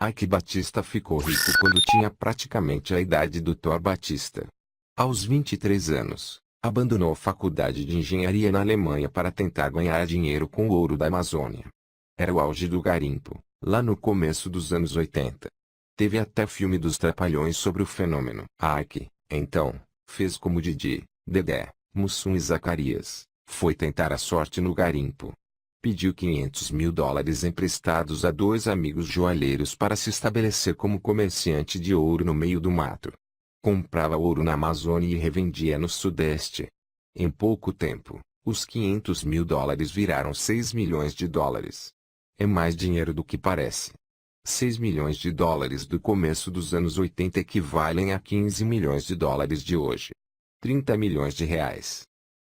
Ike Batista ficou rico quando tinha praticamente a idade do Thor Batista. Aos 23 anos, abandonou a faculdade de engenharia na Alemanha para tentar ganhar dinheiro com o ouro da Amazônia. Era o auge do garimpo, lá no começo dos anos 80. Teve até filme dos Trapalhões sobre o fenômeno. Ike, então, fez como Didi, Dedé, Mussum e Zacarias, foi tentar a sorte no garimpo. Pediu $500.000 emprestados a dois amigos joalheiros para se estabelecer como comerciante de ouro no meio do mato. Comprava ouro na Amazônia e revendia no Sudeste. Em pouco tempo, os $500.000 viraram $6 milhões. É mais dinheiro do que parece. $6 milhões do começo dos anos 80 equivalem a $15 milhões de hoje. R$ 30 milhões.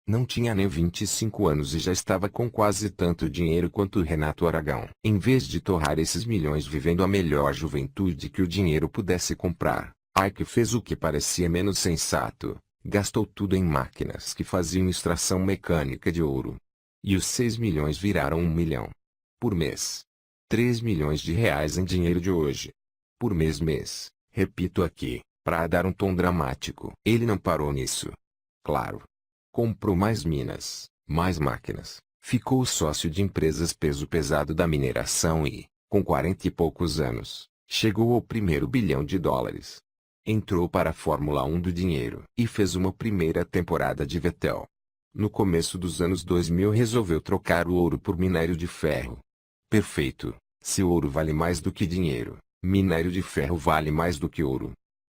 Não tinha nem 25 anos e já estava com quase tanto dinheiro quanto Renato Aragão. Em vez de torrar esses milhões vivendo a melhor juventude que o dinheiro pudesse comprar, Ike fez o que parecia menos sensato. Gastou tudo em máquinas que faziam extração mecânica de ouro. E os 6 milhões viraram 1 milhão. Por mês. R$ 3 milhões em dinheiro de hoje. Por mês. Repito aqui, para dar um tom dramático. Ele não parou nisso. Claro. Comprou mais minas, mais máquinas, ficou sócio de empresas peso pesado da mineração e, com 40 e poucos anos, chegou ao primeiro bilhão de dólares. Entrou para a Fórmula 1 do dinheiro e fez uma primeira temporada de Vettel. No começo dos anos 2000 resolveu trocar o ouro por minério de ferro. Perfeito, se ouro vale mais do que dinheiro, minério de ferro vale mais do que ouro.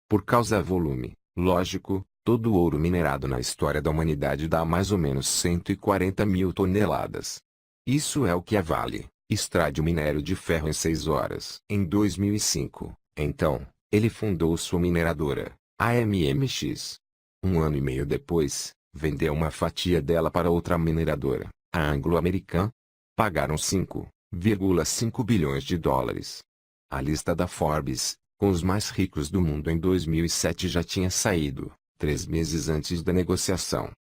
Por causa do volume, lógico. Todo o ouro minerado na história da humanidade dá mais ou menos 140 mil toneladas. Isso é o que a Vale extrai de minério de ferro em 6 horas. Em 2005, então, ele fundou sua mineradora, a MMX. Um ano e meio depois, vendeu uma fatia dela para outra mineradora, a Anglo-American. Pagaram 5,5 bilhões de dólares. A lista da Forbes, com os mais ricos do mundo em 2007 já tinha saído. 3 meses antes da negociação.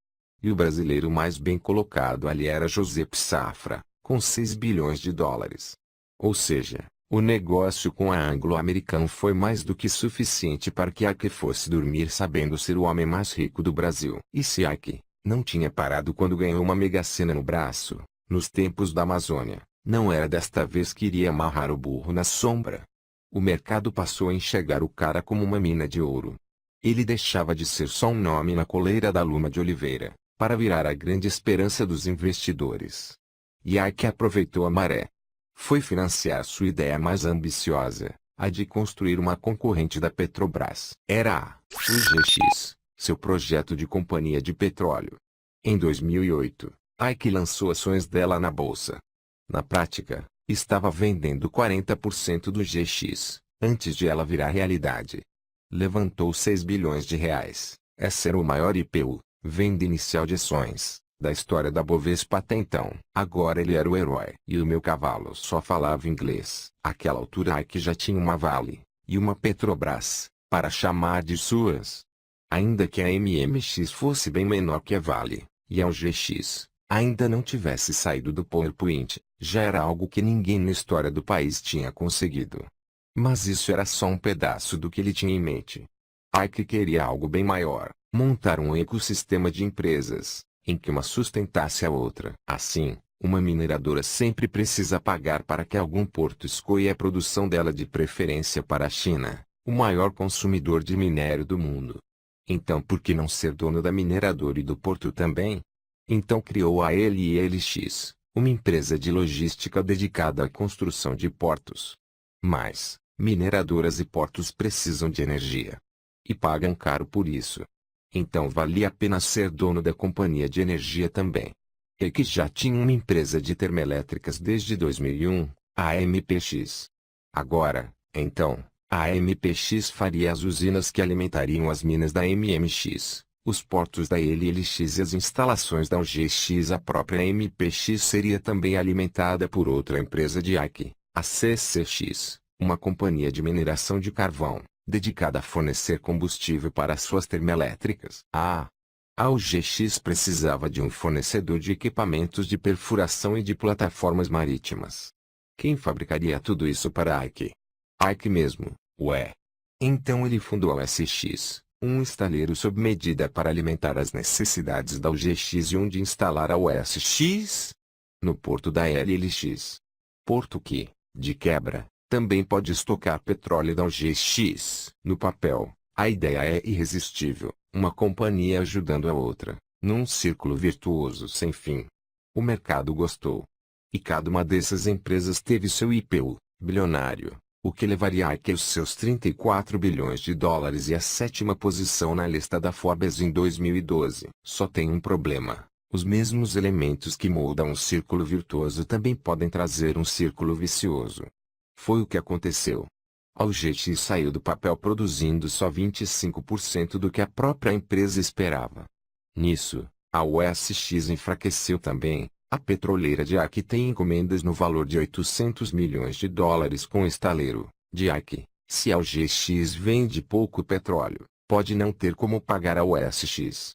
E o brasileiro mais bem colocado ali era José Safra, com 6 bilhões de dólares. Ou seja, o negócio com a Anglo-American foi mais do que suficiente para que Ike fosse dormir sabendo ser o homem mais rico do Brasil. E se Ike não tinha parado quando ganhou uma mega-sena no braço, nos tempos da Amazônia, não era desta vez que iria amarrar o burro na sombra. O mercado passou a enxergar o cara como uma mina de ouro. Ele deixava de ser só um nome na coleira da Luma de Oliveira, para virar a grande esperança dos investidores. E Ike aproveitou a maré. Foi financiar sua ideia mais ambiciosa, a de construir uma concorrente da Petrobras. Era a UGX, seu projeto de companhia de petróleo. Em 2008, Ike lançou ações dela na bolsa. Na prática, estava vendendo 40% do GX, antes de ela virar realidade. Levantou 6 bilhões de reais. Essa era o maior IPO, venda inicial de ações, da história da Bovespa até então. Agora ele era o herói. E o meu cavalo só falava inglês. Àquela altura Ike já tinha uma Vale, e uma Petrobras, para chamar de suas. Ainda que a MMX fosse bem menor que a Vale, e a UGX, ainda não tivesse saído do PowerPoint, já era algo que ninguém na história do país tinha conseguido. Mas isso era só um pedaço do que ele tinha em mente. Ike queria algo bem maior, montar um ecossistema de empresas, em que uma sustentasse a outra. Assim, uma mineradora sempre precisa pagar para que algum porto escolha a produção dela de preferência para a China, o maior consumidor de minério do mundo. Então por que não ser dono da mineradora e do porto também? Então criou a LLX, uma empresa de logística dedicada à construção de portos. Mas, mineradoras e portos precisam de energia. E pagam caro por isso. Então valia a pena ser dono da companhia de energia também. E que já tinha uma empresa de termoelétricas desde 2001, a MPX. Agora, então, a MPX faria as usinas que alimentariam as minas da MMX, os portos da LLX e as instalações da UGX. A própria MPX seria também alimentada por outra empresa de Ike, a CCX, uma companhia de mineração de carvão, dedicada a fornecer combustível para suas termoelétricas. A UGX precisava de um fornecedor de equipamentos de perfuração e de plataformas marítimas. Quem fabricaria tudo isso para Ike? Ike mesmo, ué. Então ele fundou a OSX, um estaleiro sob medida para alimentar as necessidades da UGX e onde instalar a OSX? No porto da LLX. Porto que, de quebra, também pode estocar petróleo da UGX. No papel, a ideia é irresistível, uma companhia ajudando a outra, num círculo virtuoso sem fim. O mercado gostou. E cada uma dessas empresas teve seu IPO, bilionário, o que levaria a Ike aos seus 34 bilhões de dólares e a sétima posição na lista da Forbes em 2012. Só tem um problema. Os mesmos elementos que moldam um círculo virtuoso também podem trazer um círculo vicioso. Foi o que aconteceu. A UGX saiu do papel produzindo só 25% do que a própria empresa esperava. Nisso, a OSX enfraqueceu também. A petroleira de Ike tem encomendas no valor de 800 milhões de dólares com o estaleiro de Ike. Se a UGX vende pouco petróleo, pode não ter como pagar a OSX.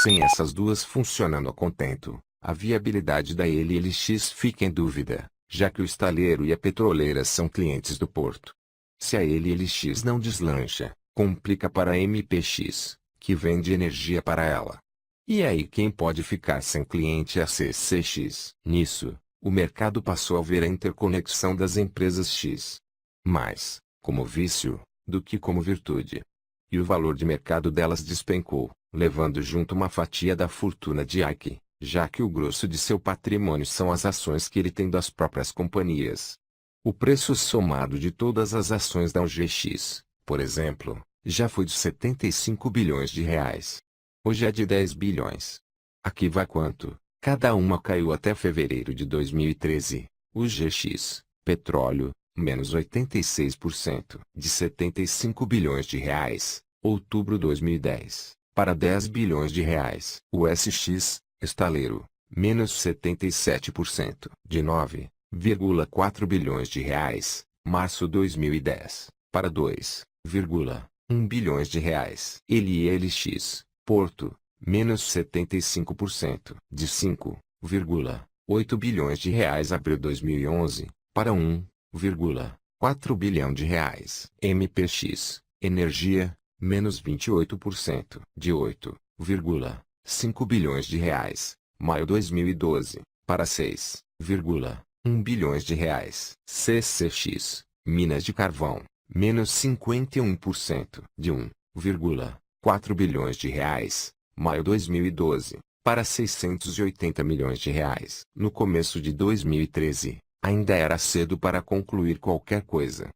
Sem essas duas funcionando a contento, a viabilidade da LLX fica em dúvida, já que o estaleiro e a petroleira são clientes do porto. Se a LLX não deslancha, complica para a MPX, que vende energia para ela. E aí quem pode ficar sem cliente é a CCX. Nisso, o mercado passou a ver a interconexão das empresas X. Mais, como vício, do que como virtude. E o valor de mercado delas despencou, levando junto uma fatia da fortuna de Ike, já que o grosso de seu patrimônio são as ações que ele tem das próprias companhias. O preço somado de todas as ações da UGX, por exemplo, já foi de 75 bilhões de reais. Hoje é de 10 bilhões. Aqui vai quanto? Cada uma caiu até fevereiro de 2013. O GX, petróleo, menos 86%, de 75 bilhões de reais, outubro 2010, para 10 bilhões de reais. O SX, estaleiro, menos 77%, de 9,4 bilhões de reais, março 2010, para 2,1 bilhões de reais. LLX, Porto, menos 75%, de 5,8 bilhões de reais abril 2011, para 1,4 bilhão de reais. MPX, Energia, menos 28%, de 8,5 bilhões de reais, maio 2012, para 6,1 bilhões de reais. CCX, Minas de Carvão, menos 51%, de 1,4 bilhões de reais, maio 2012, para 680 milhões de reais. No começo de 2013, ainda era cedo para concluir qualquer coisa.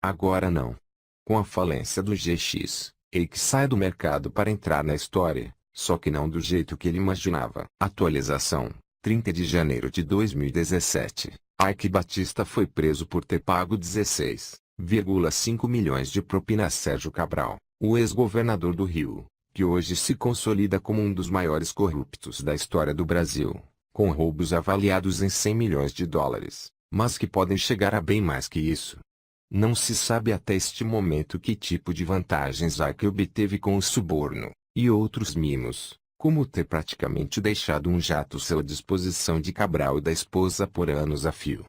Agora não. Com a falência do GX, Ike sai do mercado para entrar na história, só que não do jeito que ele imaginava. Atualização, 30 de janeiro de 2017. Ike Batista foi preso por ter pago 16,5 milhões de propina a Sérgio Cabral, o ex-governador do Rio, que hoje se consolida como um dos maiores corruptos da história do Brasil, com roubos avaliados em 100 milhões de dólares, mas que podem chegar a bem mais que isso. Não se sabe até este momento que tipo de vantagens Ike obteve com o suborno, e outros mimos, como ter praticamente deixado um jato à disposição de Cabral e da esposa por anos a fio.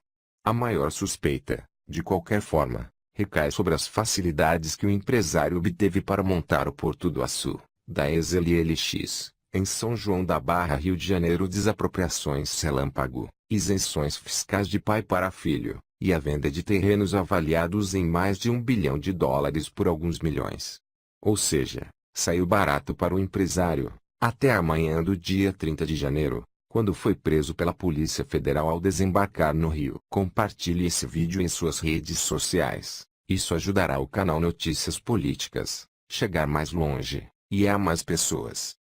A maior suspeita, de qualquer forma, recai sobre as facilidades que o empresário obteve para montar o Porto do Açu, da ex-LLX, em São João da Barra, Rio de Janeiro. Desapropriações relâmpago, isenções fiscais de pai para filho, e a venda de terrenos avaliados em mais de 1 bilhão de dólares por alguns milhões. Ou seja, saiu barato para o empresário, até amanhã do dia 30 de janeiro, quando foi preso pela Polícia Federal ao desembarcar no Rio. Compartilhe esse vídeo em suas redes sociais. Isso ajudará o canal Notícias Políticas chegar mais longe, e a mais pessoas.